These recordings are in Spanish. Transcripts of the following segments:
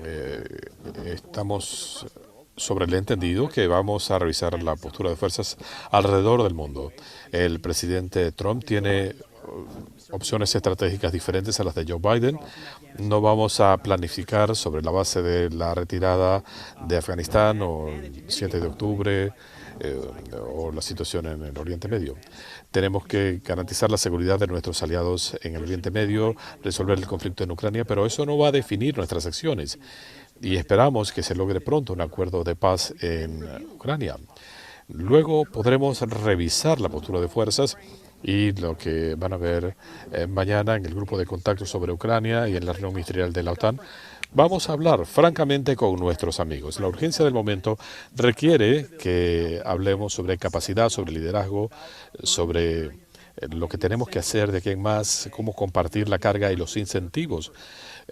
eh, estamos sobre el entendido que vamos a revisar la postura de fuerzas alrededor del mundo. El presidente Trump tiene opciones estratégicas diferentes a las de Joe Biden. No vamos a planificar sobre la base de la retirada de Afganistán o el 7 de octubre eh, o la situación en el Oriente Medio. Tenemos que garantizar la seguridad de nuestros aliados en el Oriente Medio, resolver el conflicto en Ucrania, pero eso no va a definir nuestras acciones. Y esperamos que se logre pronto un acuerdo de paz en Ucrania. Luego podremos revisar la postura de fuerzas y lo que van a ver mañana en el grupo de contacto sobre Ucrania y en la reunión ministerial de la OTAN. Vamos a hablar francamente con nuestros amigos. La urgencia del momento requiere que hablemos sobre capacidad, sobre liderazgo, sobre lo que tenemos que hacer, de aquí en más, cómo compartir la carga y los incentivos.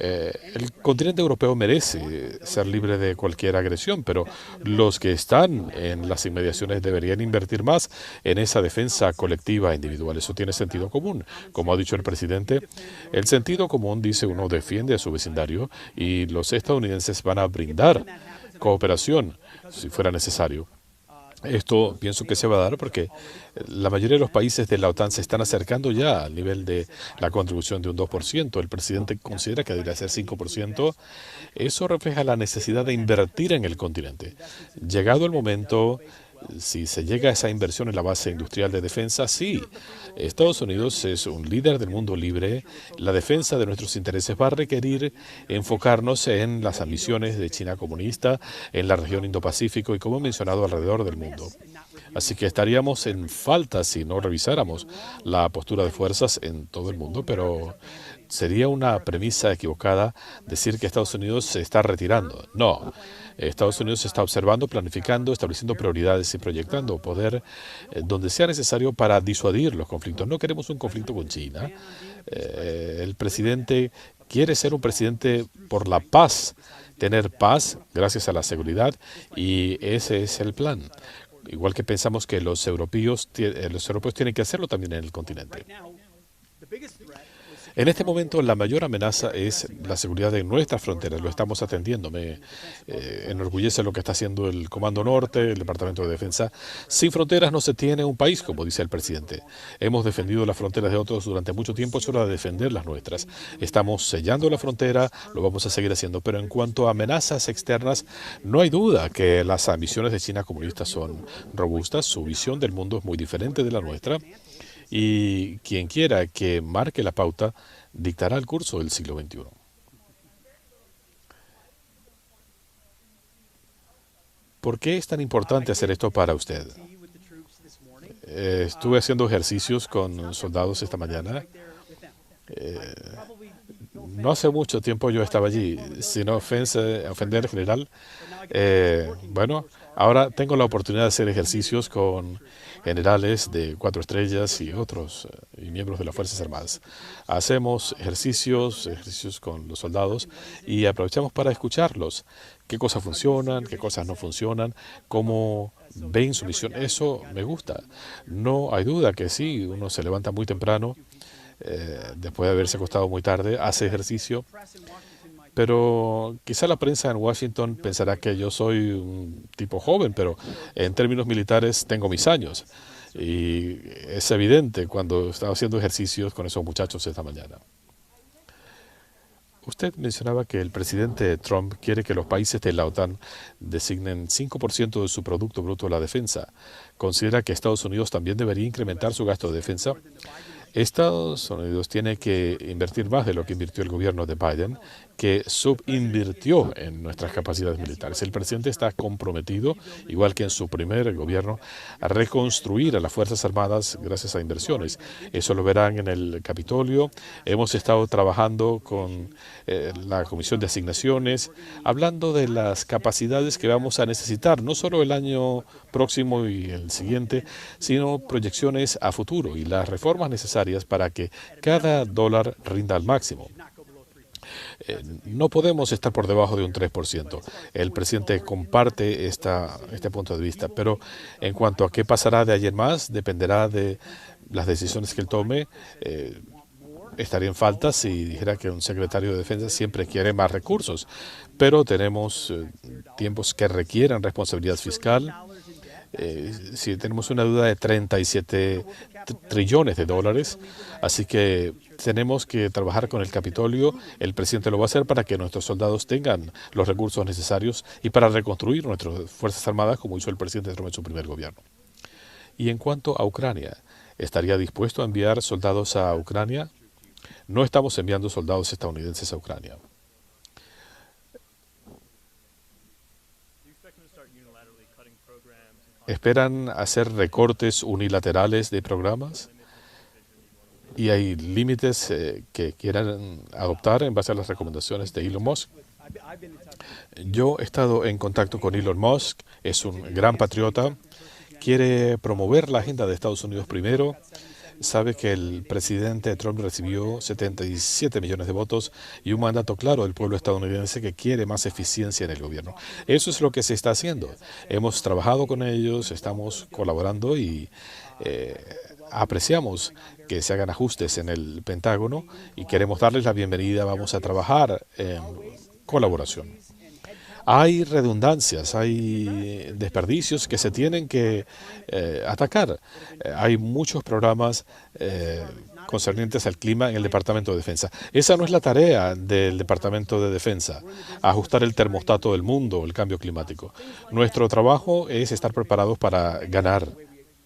El continente europeo merece ser libre de cualquier agresión, pero los que están en las inmediaciones deberían invertir más en esa defensa colectiva e individual. Eso tiene sentido común. Como ha dicho el presidente, el sentido común dice uno defiende a su vecindario y los estadounidenses van a brindar cooperación si fuera necesario. Esto pienso que se va a dar porque la mayoría de los países de la OTAN se están acercando ya al nivel de la contribución de un 2%. El presidente considera que debería ser 5%. Eso refleja la necesidad de invertir en el continente. Llegado el momento, si se llega a esa inversión en la base industrial de defensa, sí, Estados Unidos es un líder del mundo libre. La defensa de nuestros intereses va a requerir enfocarnos en las ambiciones de China comunista, en la región Indo-Pacífico y, como he mencionado, alrededor del mundo. Así que estaríamos en falta si no revisáramos la postura de fuerzas en todo el mundo, pero sería una premisa equivocada decir que Estados Unidos se está retirando. No, Estados Unidos está observando, planificando, estableciendo prioridades y proyectando poder donde sea necesario para disuadir los conflictos. No queremos un conflicto con China. El presidente quiere ser un presidente por la paz, tener paz gracias a la seguridad, y ese es el plan. Igual que pensamos que los europeos tienen que hacerlo también en el continente. En este momento, la mayor amenaza es la seguridad de nuestras fronteras. Lo estamos atendiendo. Me enorgullece lo que está haciendo el Comando Norte, el Departamento de Defensa. Sin fronteras no se tiene un país, como dice el presidente. Hemos defendido las fronteras de otros durante mucho tiempo. Es hora de defender las nuestras. Estamos sellando la frontera, lo vamos a seguir haciendo. Pero en cuanto a amenazas externas, no hay duda que las ambiciones de China comunista son robustas. Su visión del mundo es muy diferente de la nuestra. Y quien quiera que marque la pauta dictará el curso del siglo XXI. ¿Por qué es tan importante hacer esto para usted? Estuve haciendo ejercicios con soldados esta mañana. Eh, no hace mucho tiempo yo estaba allí, sin ofender en general. Bueno, ahora tengo la oportunidad de hacer ejercicios con generales de 4 estrellas y otros y miembros de las Fuerzas Armadas. Hacemos ejercicios con los soldados y aprovechamos para escucharlos. ¿Qué cosas funcionan? ¿Qué cosas no funcionan? ¿Cómo ven su misión? Eso me gusta. No hay duda que sí, uno se levanta muy temprano, después de haberse acostado muy tarde, hace ejercicio, pero quizá la prensa en Washington pensará que yo soy un tipo joven, pero en términos militares tengo mis años. Y es evidente cuando estaba haciendo ejercicios con esos muchachos esta mañana. Usted mencionaba que el presidente Trump quiere que los países de la OTAN designen 5% de su Producto Bruto a la defensa. ¿Considera que Estados Unidos también debería incrementar su gasto de defensa? Estados Unidos tiene que invertir más de lo que invirtió el gobierno de Biden, que subinvirtió en nuestras capacidades militares. El presidente está comprometido, igual que en su primer gobierno, a reconstruir a las Fuerzas Armadas gracias a inversiones. Eso lo verán en el Capitolio. Hemos estado trabajando con la Comisión de Asignaciones, hablando de las capacidades que vamos a necesitar, no solo el año próximo y el siguiente, sino proyecciones a futuro y las reformas necesarias para que cada dólar rinda al máximo. No podemos estar por debajo de un 3%. El presidente comparte este punto de vista, pero en cuanto a qué pasará de ayer más, dependerá de las decisiones que él tome. estaría en falta si dijera que un secretario de defensa siempre quiere más recursos, pero tenemos tiempos que requieren responsabilidad fiscal. Si tenemos una deuda de 37 trillones de dólares, así que tenemos que trabajar con el Capitolio. El presidente lo va a hacer para que nuestros soldados tengan los recursos necesarios y para reconstruir nuestras Fuerzas Armadas, como hizo el presidente Trump en su primer gobierno. Y en cuanto a Ucrania, ¿estaría dispuesto a enviar soldados a Ucrania? No estamos enviando soldados estadounidenses a Ucrania. ¿Esperan hacer recortes unilaterales de programas? ¿Y hay límites que quieran adoptar en base a las recomendaciones de Elon Musk? Yo he estado en contacto con Elon Musk, es un gran patriota, quiere promover la agenda de Estados Unidos primero. Sabe que el presidente Trump recibió 77 millones de votos y un mandato claro del pueblo estadounidense que quiere más eficiencia en el gobierno. Eso es lo que se está haciendo. Hemos trabajado con ellos, estamos colaborando y apreciamos que se hagan ajustes en el Pentágono y queremos darles la bienvenida. Vamos a trabajar en colaboración. Hay redundancias, hay desperdicios que se tienen que atacar. Hay muchos programas concernientes al clima en el Departamento de Defensa. Esa no es la tarea del Departamento de Defensa, ajustar el termostato del mundo, el cambio climático. Nuestro trabajo es estar preparados para ganar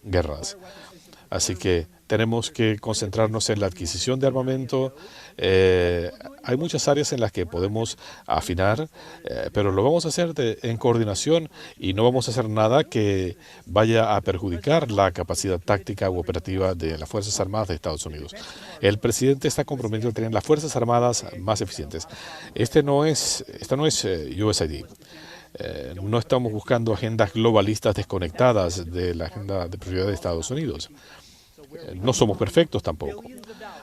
guerras. Así que tenemos que concentrarnos en la adquisición de armamento. Hay muchas áreas en las que podemos afinar, pero lo vamos a hacer en coordinación y no vamos a hacer nada que vaya a perjudicar la capacidad táctica u operativa de las Fuerzas Armadas de Estados Unidos. El presidente está comprometido a tener las Fuerzas Armadas más eficientes. Esta no es USAID. No estamos buscando agendas globalistas desconectadas de la agenda de prioridad de Estados Unidos. No somos perfectos tampoco.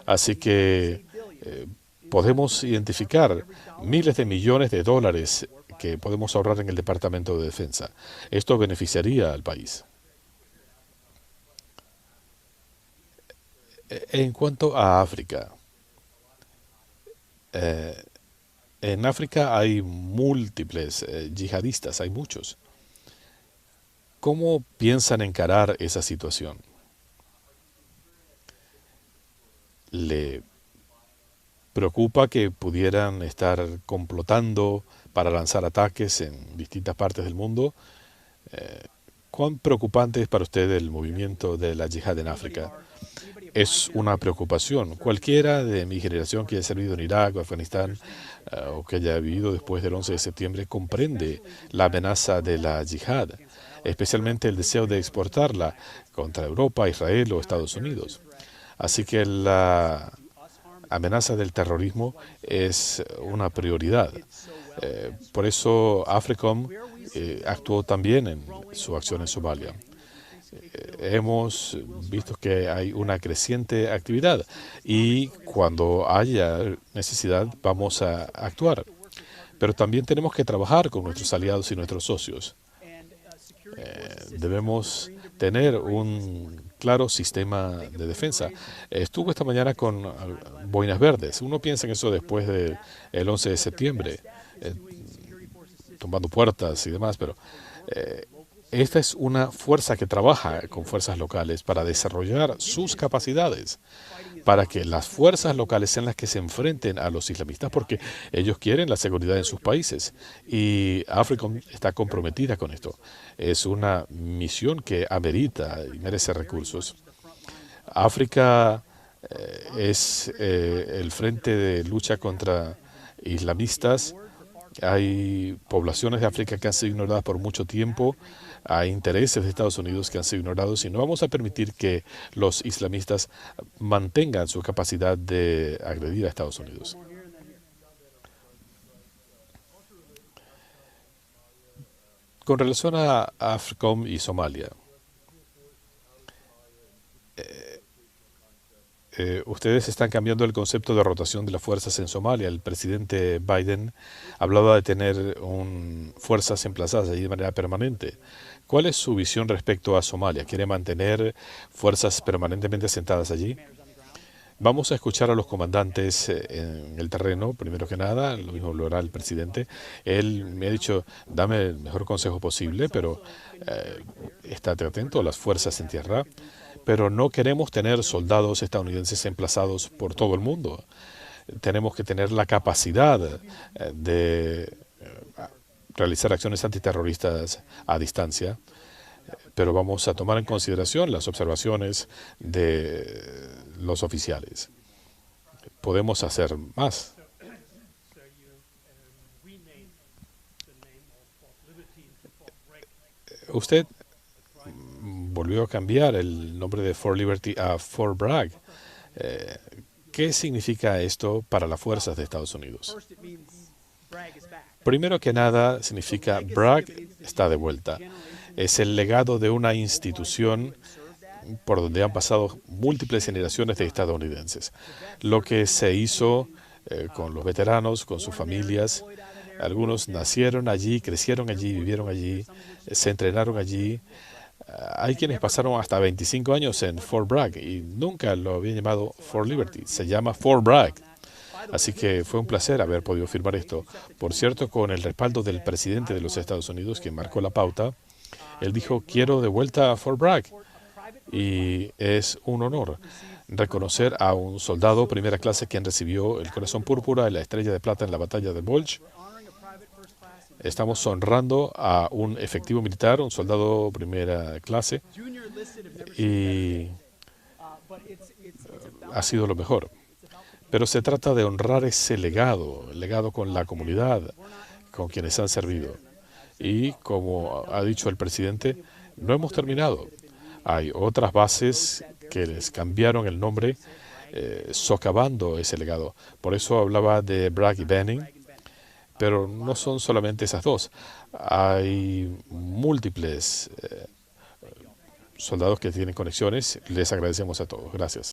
Así que podemos identificar miles de millones de dólares que podemos ahorrar en el Departamento de Defensa. Esto beneficiaría al país. En cuanto a África, en África hay múltiples yihadistas, hay muchos. ¿Cómo piensan encarar esa situación? ¿Le preocupa que pudieran estar complotando para lanzar ataques en distintas partes del mundo? ¿Cuán preocupante es para usted el movimiento de la yihad en África? Es una preocupación. Cualquiera de mi generación que haya servido en Irak o Afganistán o que haya vivido después del 11 de septiembre comprende la amenaza de la yihad, especialmente el deseo de exportarla contra Europa, Israel o Estados Unidos. Así que la amenaza del terrorismo es una prioridad. Por eso AFRICOM actuó también en su acción en Somalia. Hemos visto que hay una creciente actividad y cuando haya necesidad vamos a actuar. Pero también tenemos que trabajar con nuestros aliados y nuestros socios. Debemos tener un claro sistema de defensa. Estuve esta mañana con boinas verdes. Uno piensa en eso después del 11 de septiembre, tumbando puertas y demás, pero esta es una fuerza que trabaja con fuerzas locales para desarrollar sus capacidades, para que las fuerzas locales sean las que se enfrenten a los islamistas, porque ellos quieren la seguridad en sus países y AFRICOM está comprometida con esto. Es una misión que amerita y merece recursos. África es el frente de lucha contra islamistas. Hay poblaciones de África que han sido ignoradas por mucho tiempo. Hay intereses de Estados Unidos que han sido ignorados y no vamos a permitir que los islamistas mantengan su capacidad de agredir a Estados Unidos. Con relación a AFRICOM y Somalia, ustedes están cambiando el concepto de rotación de las fuerzas en Somalia. El presidente Biden hablaba de tener fuerzas emplazadas allí de manera permanente. ¿Cuál es su visión respecto a Somalia? ¿Quiere mantener fuerzas permanentemente asentadas allí? Vamos a escuchar a los comandantes en el terreno, primero que nada, lo mismo lo hará el presidente. Él me ha dicho, dame el mejor consejo posible, pero estate atento a las fuerzas en tierra. Pero no queremos tener soldados estadounidenses emplazados por todo el mundo. Tenemos que tener la capacidad de realizar acciones antiterroristas a distancia, pero vamos a tomar en consideración las observaciones de los oficiales. Podemos hacer más. Usted volvió a cambiar el nombre de Fort Liberty a Fort Bragg. ¿Qué significa esto para las fuerzas de Estados Unidos? Primero que nada, significa Bragg está de vuelta. Es el legado de una institución por donde han pasado múltiples generaciones de estadounidenses. Lo que se hizo con los veteranos, con sus familias, algunos nacieron allí, crecieron allí, vivieron allí, se entrenaron allí. Hay quienes pasaron hasta 25 años en Fort Bragg y nunca lo habían llamado Fort Liberty, se llama Fort Bragg. Así que fue un placer haber podido firmar esto. Por cierto, con el respaldo del presidente de los Estados Unidos, quien marcó la pauta, él dijo, quiero de vuelta a Fort Bragg. Y es un honor reconocer a un soldado primera clase quien recibió el Corazón Púrpura y la Estrella de Plata en la batalla de Bulge. Estamos honrando a un efectivo militar, un soldado primera clase, y ha sido lo mejor. Pero se trata de honrar ese legado, el legado con la comunidad, con quienes han servido. Y como ha dicho el presidente, no hemos terminado. Hay otras bases que les cambiaron el nombre, socavando ese legado. Por eso hablaba de Bragg y Benning, pero no son solamente esas dos. Hay múltiples soldados que tienen conexiones. Les agradecemos a todos. Gracias.